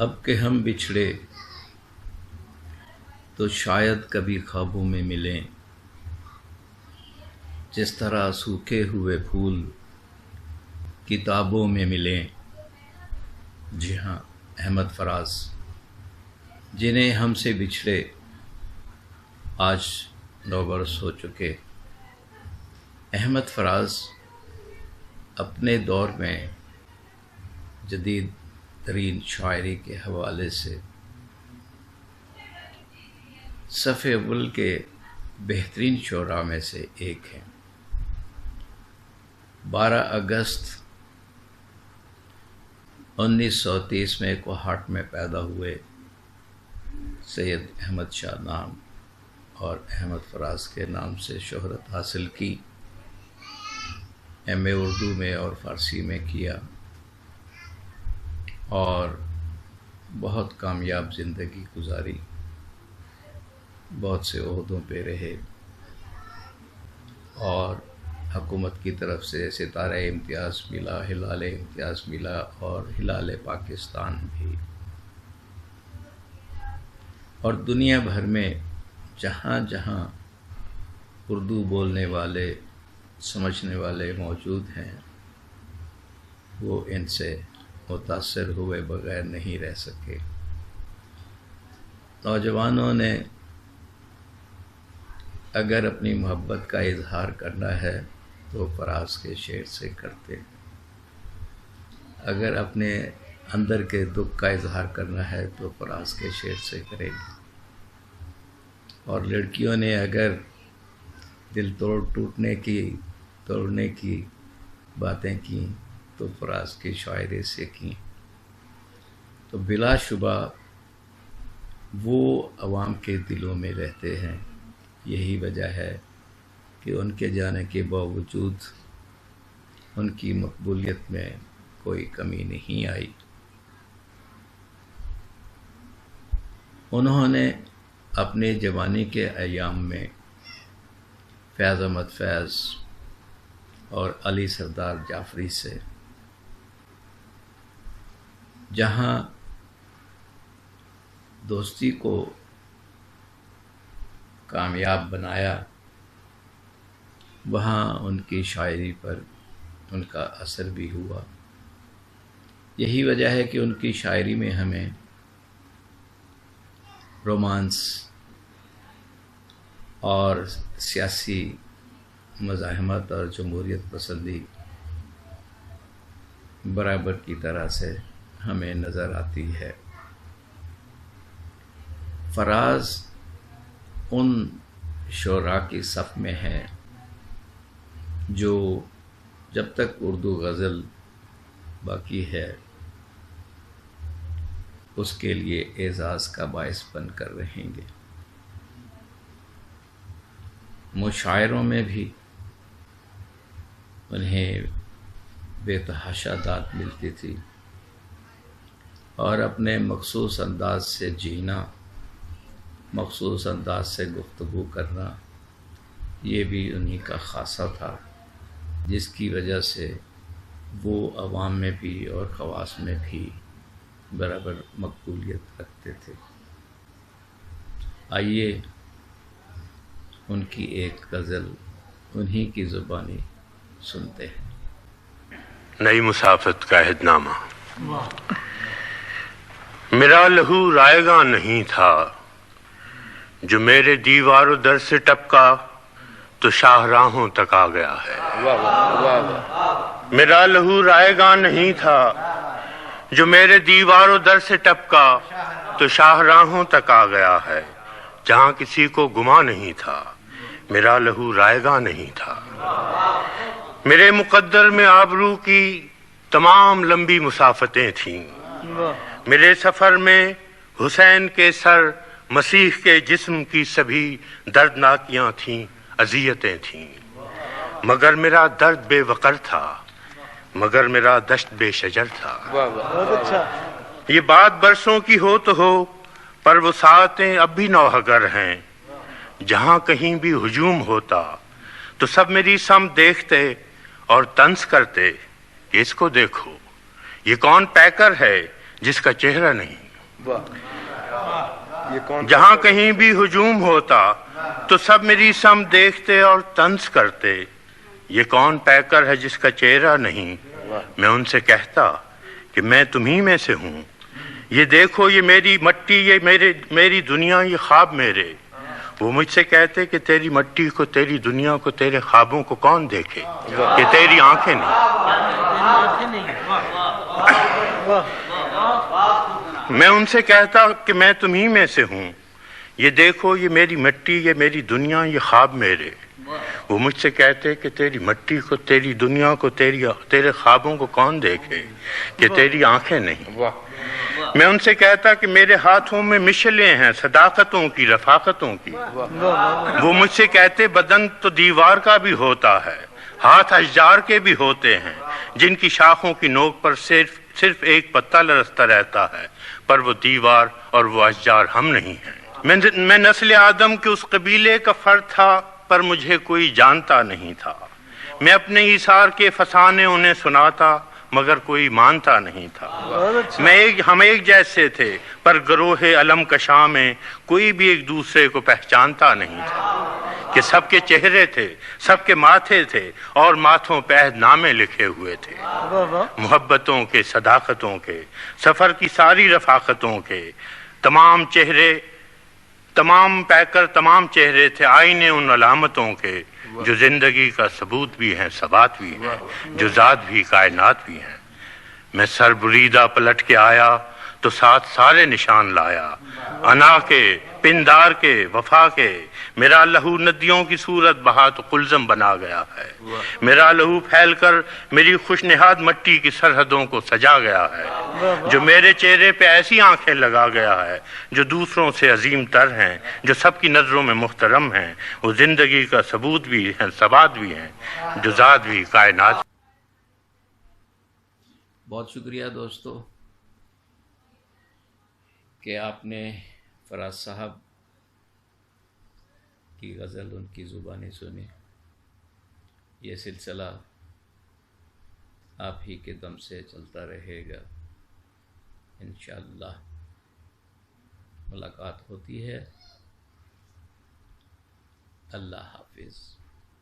اب کہ ہم بچھڑے تو شاید کبھی خوابوں میں ملیں، جس طرح سوکھے ہوئے پھول کتابوں میں ملیں۔ جی ہاں، احمد فراز، جنہیں ہم سے بچھڑے آج 9 برس ہو چکے۔ احمد فراز اپنے دور میں جدید ترین شاعری کے حوالے سے صف اول کے بہترین شعراء میں سے ایک ہیں۔ 12 اگست 1930 میں کوہاٹ میں پیدا ہوئے سید احمد شاہ نام اور احمد فراز کے نام سے شہرت حاصل کی۔ ایم اے اردو میں اور فارسی میں کیا اور بہت کامیاب زندگی گزاری، بہت سے عہدوں پہ رہے اور حکومت کی طرف سے ستارہ امتیاز ملا، ہلال امتیاز ملا اور ہلال پاکستان بھی۔ اور دنیا بھر میں جہاں جہاں اردو بولنے والے، سمجھنے والے موجود ہیں، وہ ان سے متاثر ہوئے بغیر نہیں رہ سکے۔ نوجوانوں نے اگر اپنی محبت کا اظہار کرنا ہے تو فراز کے شعر سے کرتے، اگر اپنے اندر کے دکھ کا اظہار کرنا ہے تو فراز کے شعر سے کریں گے، اور لڑکیوں نے اگر دل توڑنے کی باتیں کی تو فراز کی شاعری سے کی۔ تو بلا شبہ وہ عوام کے دلوں میں رہتے ہیں۔ یہی وجہ ہے کہ ان کے جانے کے باوجود ان کی مقبولیت میں کوئی کمی نہیں آئی۔ انہوں نے اپنے جوانی کے ایام میں فیض احمد فیض اور علی سردار جعفری سے جہاں دوستی کو کامیاب بنایا، وہاں ان کی شاعری پر ان کا اثر بھی ہوا۔ یہی وجہ ہے کہ ان کی شاعری میں ہمیں رومانس اور سیاسی مزاحمت اور جمہوریت پسندی برابر کی طرح سے ہمیں نظر آتی ہے۔ فراز ان شعراء کی صف میں ہیں جو جب تک اردو غزل باقی ہے اس کے لیے اعزاز کا باعث بن کر رہیں گے۔ مشاعروں میں بھی انہیں بے تحاشا داد ملتی تھی اور اپنے مخصوص انداز سے جینا، مخصوص انداز سے گفتگو کرنا، یہ بھی انہی کا خاصہ تھا، جس کی وجہ سے وہ عوام میں بھی اور خواص میں بھی برابر مقبولیت رکھتے تھے۔ آئیے ان کی ایک غزل انہی کی زبانی سنتے ہیں۔ نئی مسافت کا عہد نامہ۔ میرا لہو رائے گاں نہیں تھا، جو میرے دیوار و در سے ٹپکا تو شاہراہوں تک آ گیا ہے۔ میرا لہو رائے گاں نہیں تھا، جو میرے دیوار و در سے ٹپکا تو شاہراہوں تک آ گیا ہے۔ جہاں کسی کو گما نہیں تھا، میرا لہو رائے گاں نہیں تھا۔ میرے مقدر میں آبرو کی تمام لمبی مسافتیں تھیں۔ میرے سفر میں حسین کے سر، مسیح کے جسم کی سبھی دردناکیاں تھیں، اذیتیں تھیں، مگر میرا درد بے وقر تھا، مگر میرا دشت بے شجر تھا۔ یہ بات برسوں کی ہو تو ہو، پر وہ ساعتیں اب بھی نوحگر ہیں۔ جہاں کہیں بھی ہجوم ہوتا تو سب میری سمت دیکھتے اور طنز کرتے کہ اس کو دیکھو، یہ کون پیکر ہے جس کا چہرہ نہیں۔ جہاں کہیں بھی ہجوم ہوتا تو سب میری سم دیکھتے اور طنز کرتے، یہ کون پیکر ہے جس کا چہرہ نہیں؟ میں ان سے کہتا کہ میں تمہیں میں سے ہوں، یہ دیکھو یہ میری مٹی، یہ میری دنیا، یہ خواب میرے۔ وہ مجھ سے کہتے کہ تیری مٹی کو، تیری دنیا کو، تیرے خوابوں کو کون دیکھے کہ تیری آنکھیں نہیں؟ میں ان سے کہتا کہ میں تمہیں میں سے ہوں، یہ دیکھو یہ میری مٹی، یہ میری دنیا، یہ خواب میرے۔ وہ مجھ سے کہتے کہ تیری مٹی کو، تیری دنیا کو، تیرے خوابوں کو کون دیکھے کہ تیری آنکھیں نہیں؟ میں ان سے کہتا کہ میرے ہاتھوں میں مشلیں ہیں صداقتوں کی، رفاقتوں کی۔ وہ مجھ سے کہتے بدن تو دیوار کا بھی ہوتا ہے، ہاتھ اشجار کے بھی ہوتے ہیں، جن کی شاخوں کی نوک پر صرف ایک پتا لرزتا رہتا ہے، پر وہ دیوار اور وہ اشجار ہم نہیں ہیں۔ میں نسل آدم کے اس قبیلے کا فرد تھا، پر مجھے کوئی جانتا نہیں تھا۔ میں اپنے ایثار کے فسانے انہیں سناتا، مگر کوئی مانتا نہیں تھا۔ ہم ایک جیسے تھے، پر گروہ علم کشاں میں کوئی بھی ایک دوسرے کو پہچانتا نہیں تھا، کہ سب کے چہرے تھے، سب کے ماتھے تھے، اور ماتھوں پہ عہد نامے لکھے ہوئے تھے، محبتوں کے، صداقتوں کے، سفر کی ساری رفاقتوں کے۔ تمام چہرے، تمام پیکر، تمام چہرے تھے آئینے ان علامتوں کے، جو زندگی کا ثبوت بھی ہیں، ثبات بھی ہیں، جو ذات بھی، کائنات بھی ہیں۔ میں سر بریدہ پلٹ کے آیا تو ساتھ سارے نشان لایا، انا کے، پندار کے، وفا کے۔ میرا لہو ندیوں کی صورت بہا تو قلزم بنا گیا ہے، میرا لہو پھیل کر میری خوش نہاد مٹی کی سرحدوں کو سجا گیا ہے، جو میرے چہرے پہ ایسی آنکھیں لگا گیا ہے جو دوسروں سے عظیم تر ہیں، جو سب کی نظروں میں محترم ہیں، وہ زندگی کا ثبوت بھی ہیں، ثبات بھی ہیں، جو ذات بھی، کائنات۔ بہت شکریہ دوستو کہ آپ نے فراز صاحب کی غزل ان کی زبانی سنی۔ یہ سلسلہ آپ ہی کے دم سے چلتا رہے گا، انشاءاللہ ملاقات ہوتی ہے۔ اللہ حافظ۔